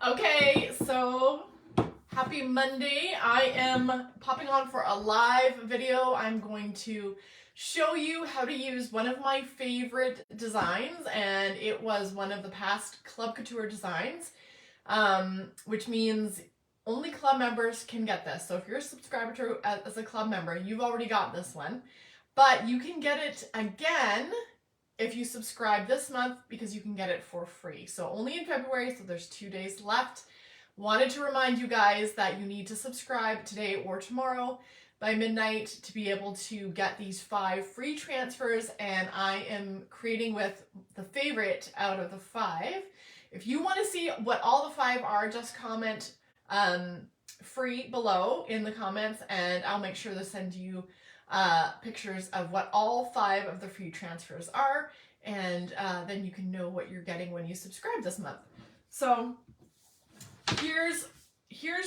Okay, so happy Monday. I am popping on for a live video. I'm going to show you how to use one of my favorite designs, and it was one of the past Club Couture designs, which means only club members can get this. So if you're a subscriber to as a club member, you've already got this one, but you can get it again if you subscribe this month because you can get it for free. So only in February, so there's 2 days left. Wanted to remind you guys that you need to subscribe today or tomorrow by midnight to be able to get these 5 free transfers, and I am creating with the favorite out of the 5. If you want to see what all the 5 are, just comment free below in the comments and I'll make sure to send you pictures of what all 5 of the free transfers are, and then you can know what you're getting when you subscribe this month. So here's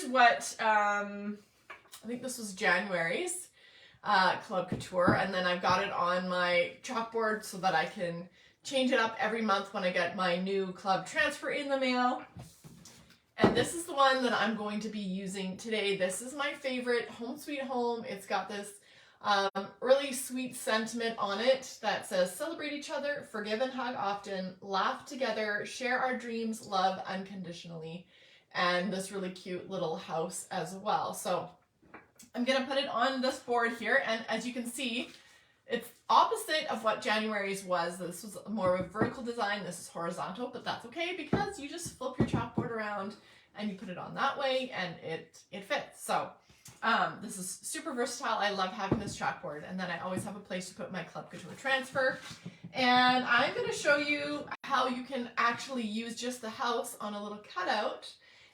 what I think this was January's Club Couture, and then I've got it on my chalkboard so that I can change it up every month when I get my new club transfer in the mail. And this is the one that I'm going to be using today. This is my favorite, Home Sweet Home. It's got this really sweet sentiment on it that says, celebrate each other, forgive and hug often, laugh together, share our dreams, love unconditionally, and this really cute little house as well. So I'm gonna put it on this board here, and as you can see, it's opposite of what January's was. This was more of a vertical design, this is horizontal, but that's okay because you just flip your chalkboard around and you put it on that way and it fits. So this is super versatile. I love having this chalkboard, and then I always have a place to put my Club Couture transfer. And I'm going to show you how you can actually use just the house on a little cutout,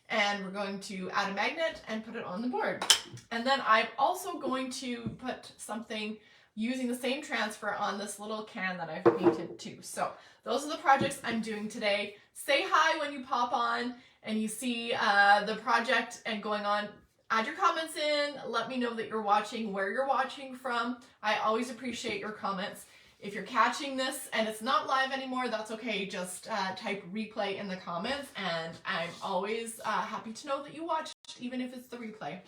and we're going to add a magnet and put it on the board. And then I'm also going to put something using the same transfer on this little can that I've painted too. So those are the projects I'm doing today. Say hi when you pop on and you see the project and going on. Add your comments in, let me know that you're watching, where you're watching from. I always appreciate your comments. If you're catching this and it's not live anymore, that's okay. Just type replay in the comments, and I'm always happy to know that you watched, even if it's the replay.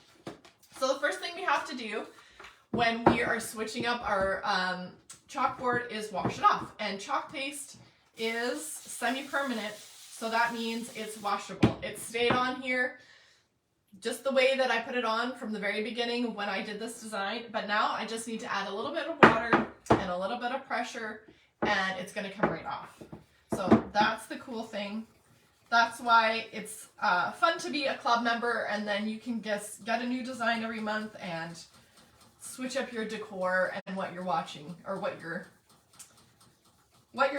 So the first thing we have to do when we are switching up our chalkboard is wash it off. And chalk paste is semi-permanent, so that means it's washable. It stayed on here just the way that I put it on from the very beginning when I did this design, but now I just need to add a little bit of water and a little bit of pressure, and it's going to come right off. So that's the cool thing. That's why it's fun to be a club member, and then you can get a new design every month and switch up your decor and what you're watching, or what you're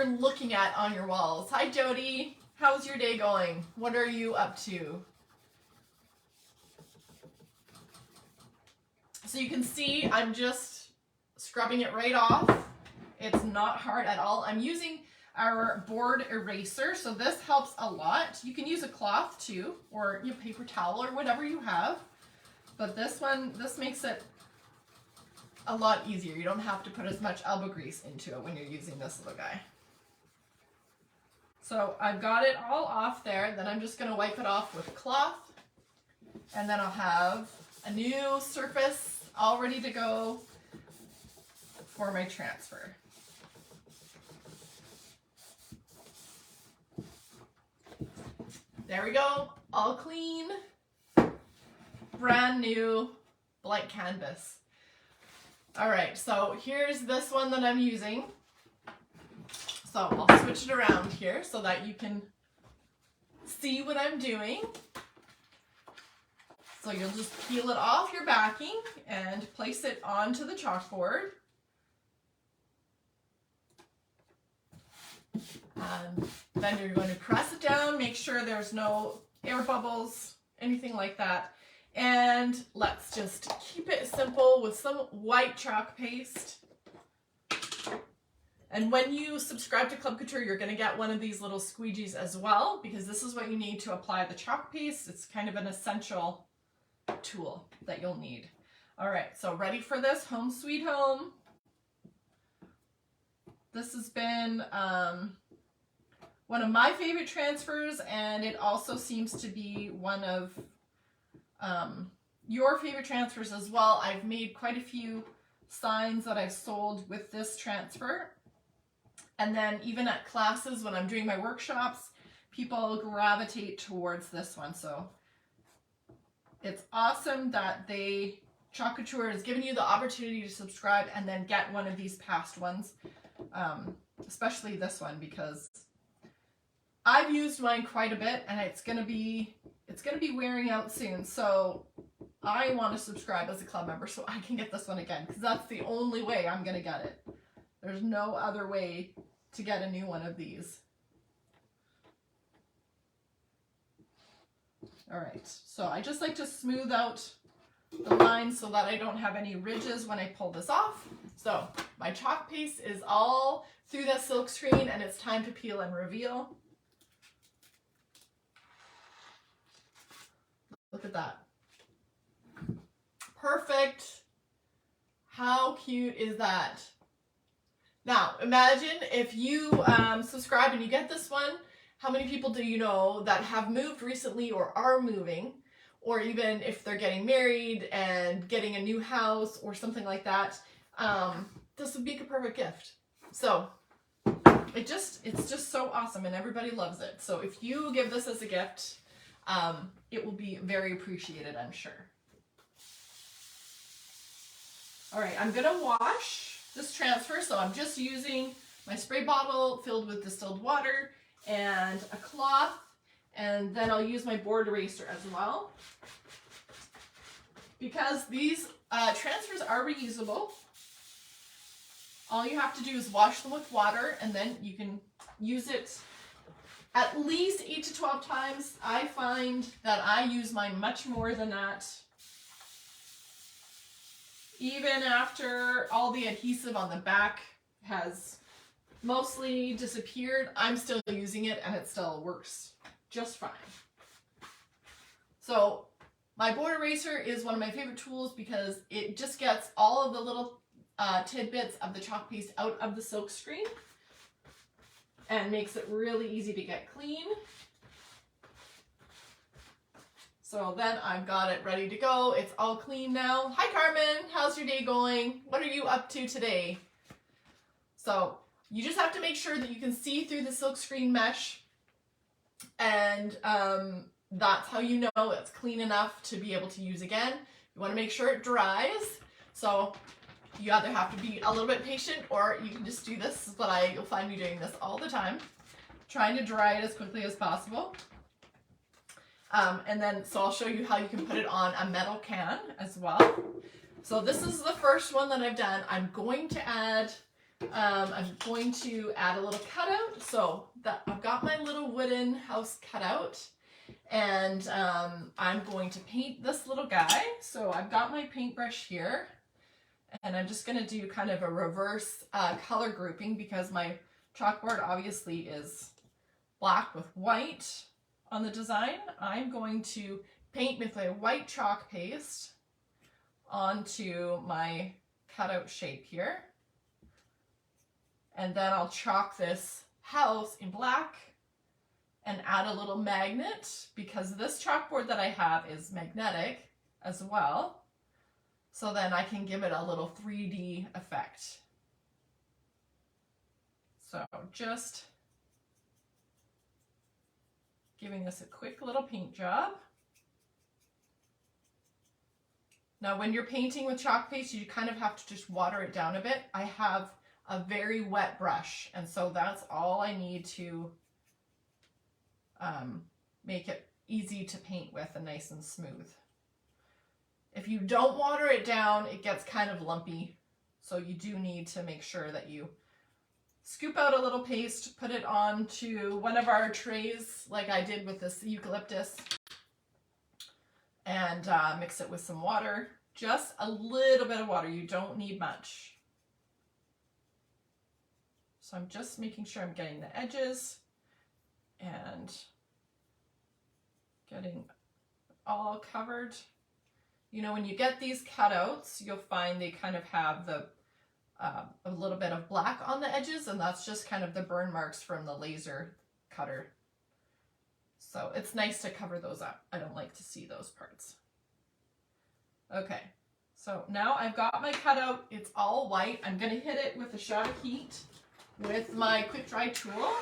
looking at on your walls. Hi Jody, how's your day going? What are you up to? So you can see I'm just scrubbing it right off. It's not hard at all. I'm using our board eraser, so this helps a lot. You can use a cloth too, or paper towel or whatever you have. But this makes it a lot easier. You don't have to put as much elbow grease into it when you're using this little guy. So I've got it all off there. Then I'm just going to wipe it off with a cloth, and then I'll have a new surface all ready to go for my transfer. There we go, all clean, brand new blank canvas. All right, so here's this one that I'm using. So I'll switch it around here so that you can see what I'm doing. So you'll just peel it off your backing and place it onto the chalkboard. Then you're going to press it down, make sure there's no air bubbles, anything like that. And let's just keep it simple with some white chalk paste. And when you subscribe to Club Couture, you're going to get one of these little squeegees as well, because this is what you need to apply the chalk paste. It's kind of an essential tool that you'll need. All right, so ready for this? Home Sweet Home. This has been one of my favorite transfers, and it also seems to be one of your favorite transfers as well. I've made quite a few signs that I've sold with this transfer. And then even at classes, when I'm doing my workshops, people gravitate towards this one. So it's awesome that Chalk Couture has given you the opportunity to subscribe and then get one of these past ones, especially this one, because I've used mine quite a bit and it's gonna be wearing out soon. So I want to subscribe as a club member so I can get this one again, because that's the only way I'm gonna get it. There's no other way to get a new one of these. All right, so I just like to smooth out the lines so that I don't have any ridges when I pull this off. So my chalk paste is all through that silk screen and it's time to peel and reveal. Look at that. Perfect. How cute is that? Now, imagine if you subscribe and you get this one, how many people do you know that have moved recently or are moving, or even if they're getting married and getting a new house or something like that, this would make a perfect gift. So it's just so awesome and everybody loves it. So if you give this as a gift, it will be very appreciated, I'm sure. All right, I'm gonna wash this transfer, so I'm just using my spray bottle filled with distilled water and a cloth, and then I'll use my board eraser as well. Because these transfers are reusable, all you have to do is wash them with water and then you can use it at least 8 to 12 times. I find that I use mine much more than that. Even after all the adhesive on the back has mostly disappeared, I'm still using it and it still works just fine. So my board eraser is one of my favorite tools because it just gets all of the little tidbits of the chalk paste out of the silk screen and makes it really easy to get clean. So then I've got it ready to go. It's all clean now. Hi Carmen, how's your day going? What are you up to today? So you just have to make sure that you can see through the silk screen mesh, and that's how you know it's clean enough to be able to use again. You want to make sure it dries. So you either have to be a little bit patient or you can just do this, but you'll find me doing this all the time, trying to dry it as quickly as possible. And then, so I'll show you how you can put it on a metal can as well. So this is the first one that I've done. I'm going to add a little cutout. So that I've got my little wooden house cutout, and I'm going to paint this little guy. So I've got my paintbrush here, and I'm just going to do kind of a reverse color grouping because my chalkboard obviously is black with white on the design. I'm going to paint with a white chalk paste onto my cutout shape here. And then I'll chalk this house in black and add a little magnet because this chalkboard that I have is magnetic as well. So then I can give it a little 3D effect. So just giving this a quick little paint job. Now when you're painting with chalk paste, you kind of have to just water it down a bit. I have a very wet brush, and so that's all I need to make it easy to paint with and nice and smooth. If you don't water it down, it gets kind of lumpy, so you do need to make sure that you scoop out a little paste, put it onto one of our trays like I did with this eucalyptus, and mix it with some water. Just a little bit of water, you don't need much. So I'm just making sure I'm getting the edges and getting all covered. You know, when you get these cutouts, you'll find they kind of have the a little bit of black on the edges, and that's just kind of the burn marks from the laser cutter. So it's nice to cover those up. I don't like to see those parts. Okay, so now I've got my cutout. It's all white. I'm going to hit it with a shot of heat with my quick dry tool.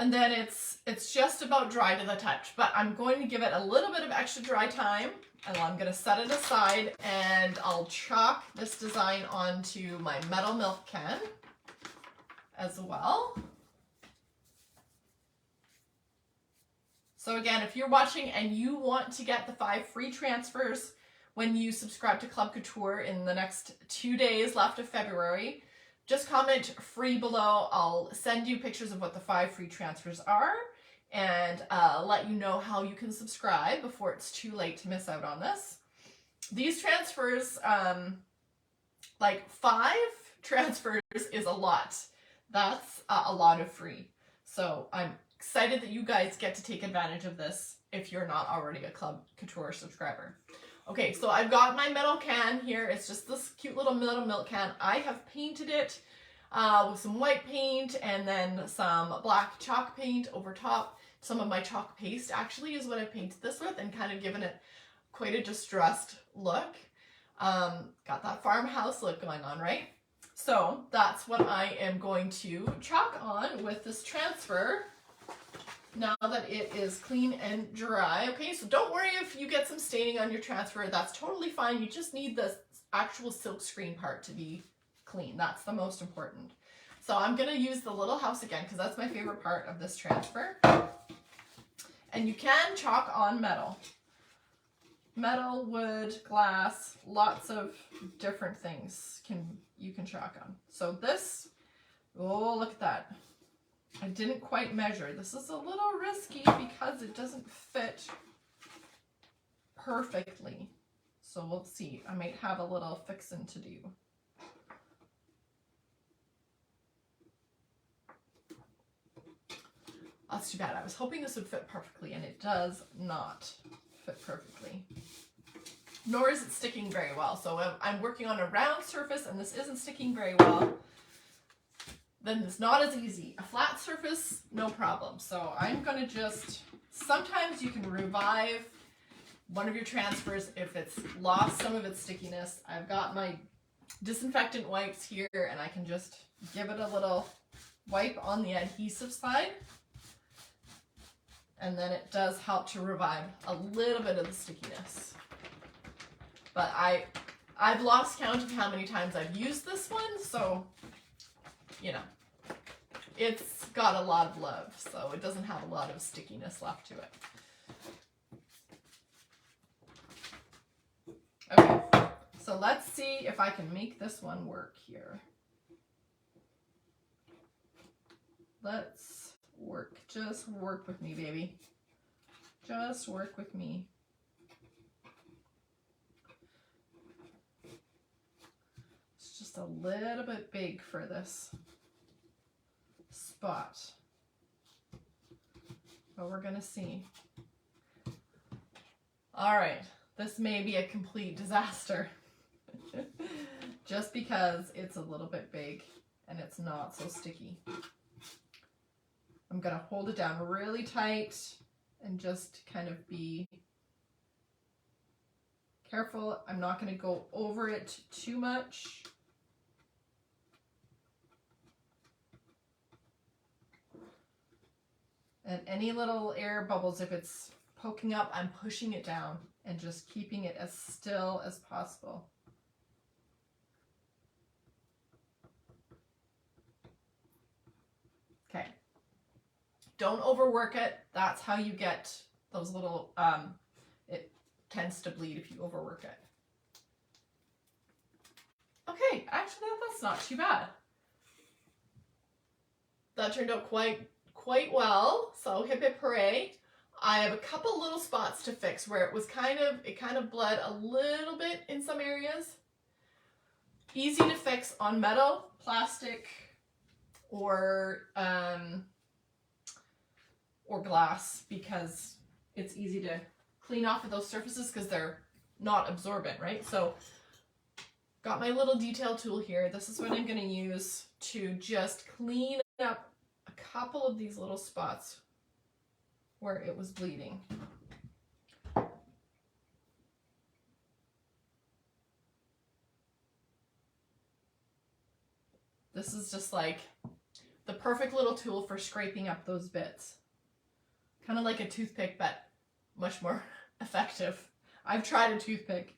And then it's just about dry to the touch, but I'm going to give it a little bit of extra dry time, and I'm going to set it aside, and I'll chalk this design onto my metal milk can as well. So again, if you're watching and you want to get the 5 free transfers when you subscribe to Club Couture in the next 2 days left of February, just comment free below. I'll send you pictures of what the 5 free transfers are and let you know how you can subscribe before it's too late to miss out on this. These transfers, like 5 transfers is a lot. That's a lot of free. So I'm excited that you guys get to take advantage of this if you're not already a Club Couture subscriber. Okay, so I've got my metal can here. It's just this cute little metal milk can. I have painted it with some white paint and then some black chalk paint over top. Some of my chalk paste actually is what I painted this with, and kind of given it quite a distressed look. Got that farmhouse look going on, right? So that's what I am going to chalk on with this transfer now that it is clean and dry. Okay, so don't worry if you get some staining on your transfer. That's totally fine. You just need the actual silk screen part to be clean. That's the most important. So I'm going to use the little house again because that's my favorite part of this transfer. And you can chalk on metal. Metal, wood, glass, lots of different things you can chalk on. So this, oh, look at that. I didn't quite measure. This is a little risky because it doesn't fit perfectly. So we'll see. I might have a little fixing to do. That's too bad. I was hoping this would fit perfectly, and it does not fit perfectly. Nor is it sticking very well. So if I'm working on a round surface and this isn't sticking very well, then it's not as easy. A flat surface, no problem. So I'm going to just, sometimes you can revive one of your transfers if it's lost some of its stickiness. I've got my disinfectant wipes here, and I can just give it a little wipe on the adhesive side. And then it does help to revive a little bit of the stickiness. But I've lost count of how many times I've used this one, so, you know, it's got a lot of love, so it doesn't have a lot of stickiness left to it. Okay, so let's see if I can make this one work here. Let's work. Just work with me, baby. Just work with me. It's just a little bit big for this spot, but we're gonna see. All right, this may be a complete disaster just because it's a little bit big and it's not so sticky. I'm gonna hold it down really tight and just kind of be careful. I'm not gonna go over it too much. And any little air bubbles, if it's poking up, I'm pushing it down and just keeping it as still as possible. Okay. Don't overwork it. That's how you get those little, it tends to bleed if you overwork it. Okay, actually that's not too bad. That turned out quite well, so hip hip hooray. I have a couple little spots to fix where it kind of bled a little bit in some areas. easy to fix on metal, plastic, or glass, because it's easy to clean off of those surfaces because they're not absorbent, right? So got my little detail tool here. This is what I'm going to use to just clean up a couple of these little spots where it was bleeding. This is just like the perfect little tool for scraping up those bits. Kind of like a toothpick, but much more effective. I've tried a toothpick,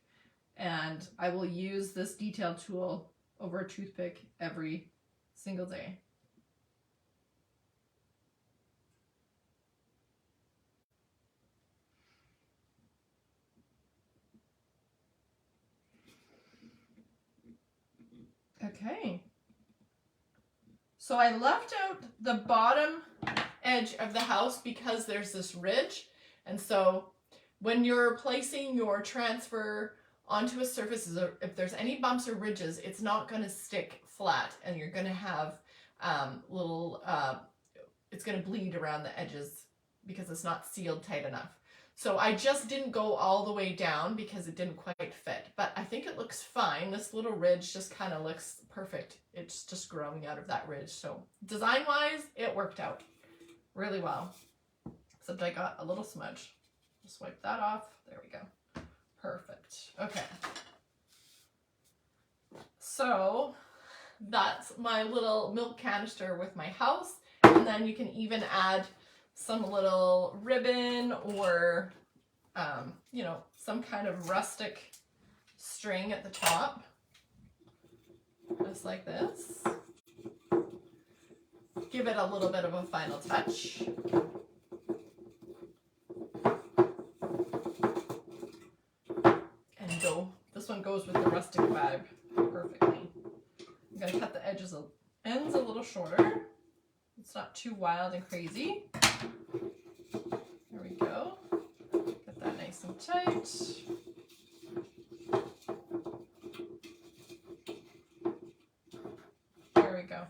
and I will use this detail tool over a toothpick every single day. Okay. So I left out the bottom edge of the house because there's this ridge, and so when you're placing your transfer onto a surface, if there's any bumps or ridges, it's not going to stick flat, and you're going to have it's going to bleed around the edges because it's not sealed tight enough. So I just didn't go all the way down because it didn't quite fit, but I think it looks fine. This little ridge just kind of looks perfect. It's just growing out of that ridge. So design-wise, it worked out really well, except I got a little smudge. Just wipe that off. There we go. Perfect. Okay. So that's my little milk canister with my house. And then you can even add some little ribbon or, you know, some kind of rustic string at the top. Just like this. Give it a little bit of a final touch. And go. This one goes with the rustic vibe perfectly. I'm going to cut the ends a little shorter. It's not too wild and crazy. There we go. Get that nice and tight. There we go.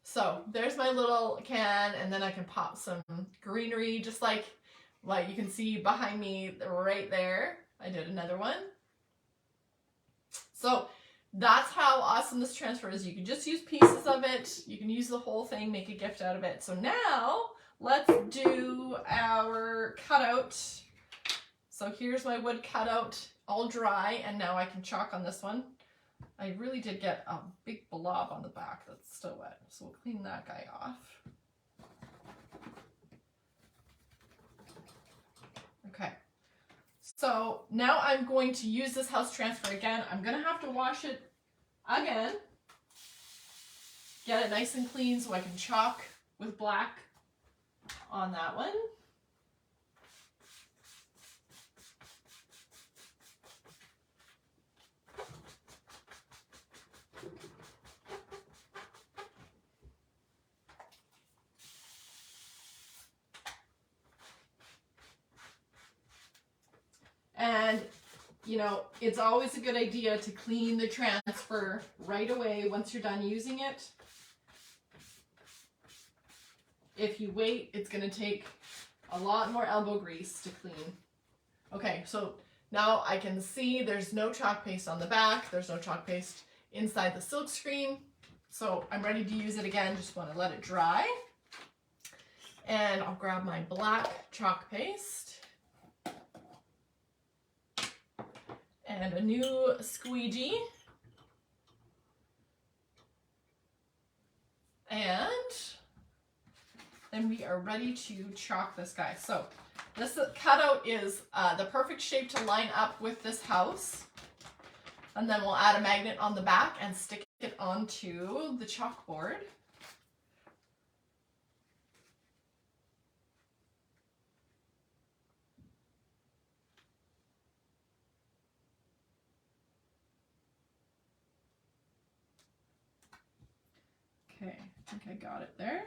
So there's my little can, and then I can pop some greenery, just like you can see behind me right there. I did another one. So that's how awesome this transfer is. You can just use pieces of it. You can use the whole thing, make a gift out of it. So now let's do our cutout. So here's my wood cutout, all dry, and now I can chalk on this one. I really did get a big blob on the back that's still wet, so we'll clean that guy off. Okay, so now I'm going to use this house transfer again. I'm going to have to wash it again, get it nice and clean so I can chalk with black on that one. And, you know, it's always a good idea to clean the transfer right away once you're done using it. If you wait, it's going to take a lot more elbow grease to clean. Okay, so now I can see there's no chalk paste on the back. There's no chalk paste inside the silk screen. So I'm ready to use it again. Just want to let it dry. And I'll grab my black chalk paste. And a new squeegee. And then we are ready to chalk this guy. So this cutout is the perfect shape to line up with this house. And then we'll add a magnet on the back and stick it onto the chalkboard. Okay, I think I got it there.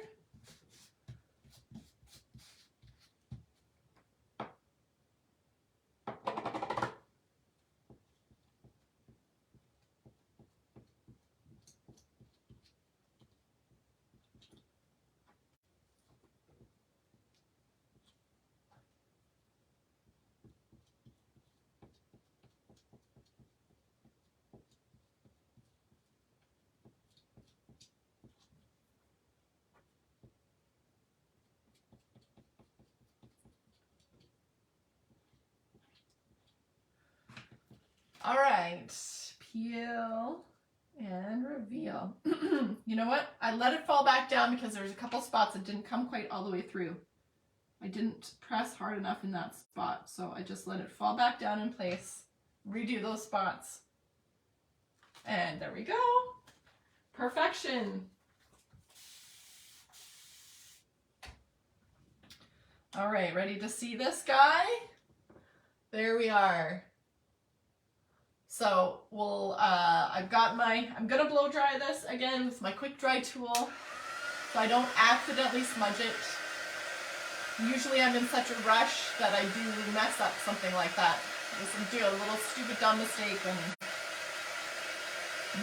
All right, peel and reveal. You know what? I let it fall back down because there's a couple spots that didn't come quite all the way through. I didn't press hard enough in that spot, so I just let it fall back down in place. Redo those spots. And there we go. Perfection. All right, ready to see this guy? There we are. So I'm gonna blow dry this again with my quick dry tool so I don't accidentally smudge it. Usually I'm in such a rush that I do mess up something like that. Just do a little stupid dumb mistake and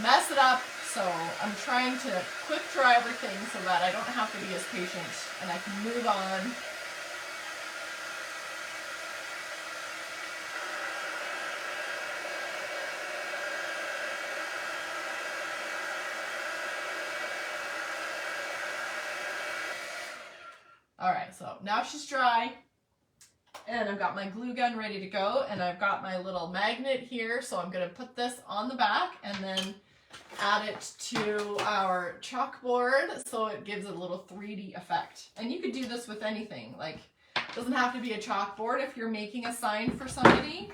mess it up. So I'm trying to quick dry everything so that I don't have to be as patient and I can move on. All right, so now she's dry and I've got my glue gun ready to go and I've got my little magnet here. So I'm gonna put this on the back and then add it to our chalkboard so it gives it a little 3D effect. And you could do this with anything, like it doesn't have to be a chalkboard. If you're making a sign for somebody,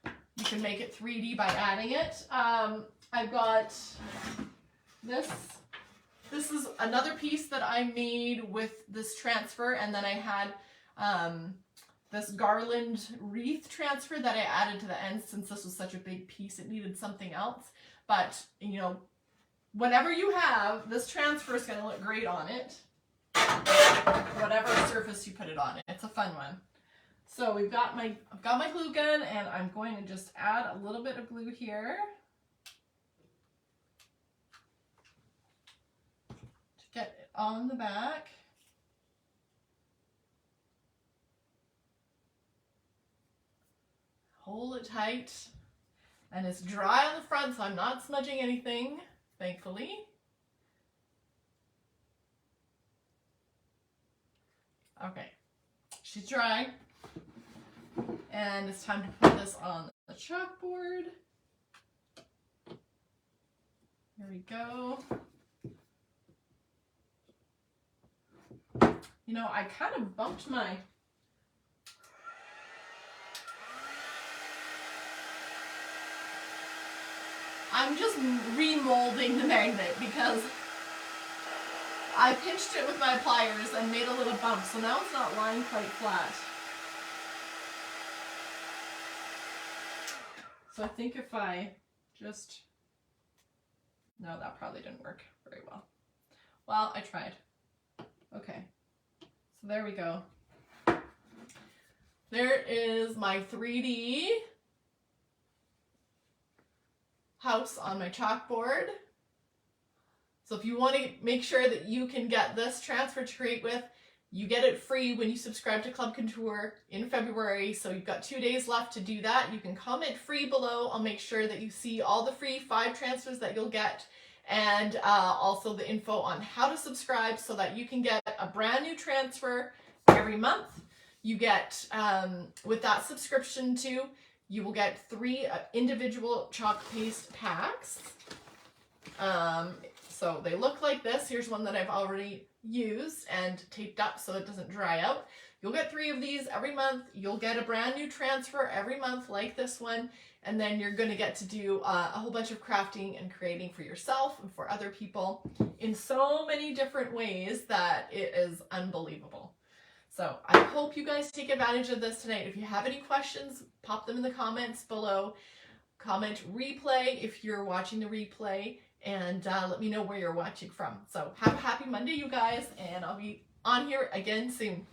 you can make it 3D by adding it. I've got this. This is another piece that I made with this transfer, and then I had this garland wreath transfer that I added to the end since this was such a big piece. It needed something else. But, you know, whatever you have, this transfer is going to look great on it. Whatever surface you put it on. It's a fun one. So I've got my glue gun, and I'm going to just add a little bit of glue here. Get it on the back. Hold it tight. And it's dry on the front, so I'm not smudging anything, thankfully. Okay, she's dry. And it's time to put this on the chalkboard. There we go. You know, I kind of bumped my... I'm just remolding the magnet because I pinched it with my pliers and made a little bump, so now it's not lying quite flat. So I think if I just... No, that probably didn't work very well. Well, I tried. Okay. So there we go. There is my 3D house on my chalkboard. So if you want to make sure that you can get this transfer to create with, you get it free when you subscribe to Club Couture in February. So you've got 2 days left to do that. You can comment free below. I'll make sure that you see all the free 5 transfers that you'll get, and also the info on how to subscribe so that you can get a brand new transfer every month. You get, with that subscription too, you will get 3 individual chalk paste packs. So they look like this. Here's one that I've already used and taped up so it doesn't dry out. You'll get 3 of these every month. You'll get a brand new transfer every month like this one. And then you're going to get to do a whole bunch of crafting and creating for yourself and for other people in so many different ways that it is unbelievable. So I hope you guys take advantage of this tonight. If you have any questions, pop them in the comments below. Comment replay if you're watching the replay, and let me know where you're watching from. So have a happy Monday, you guys, and I'll be on here again soon.